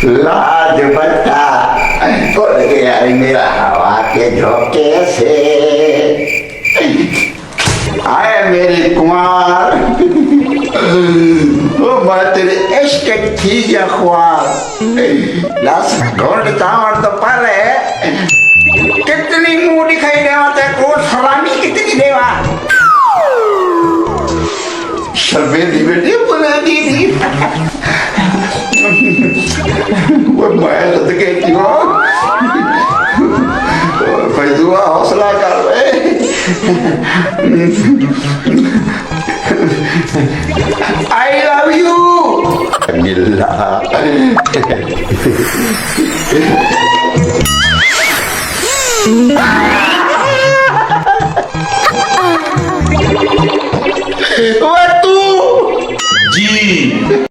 लाज बता उड़ गया मेरा हवा के झोंके से। आए मेरे कुमार, ओ मैं तेरे इश्क थी या ख्वार। लाश ढूंढता और तो पर है कितनी मुंह दिखाई देवा ते कोट सलामी कितनी देवा। शर्मेली बेटी बुला दी थी वो मैं रद के क्यों फैजुआ हौसला कर रहे। आई लव यू मिला। वो तू जी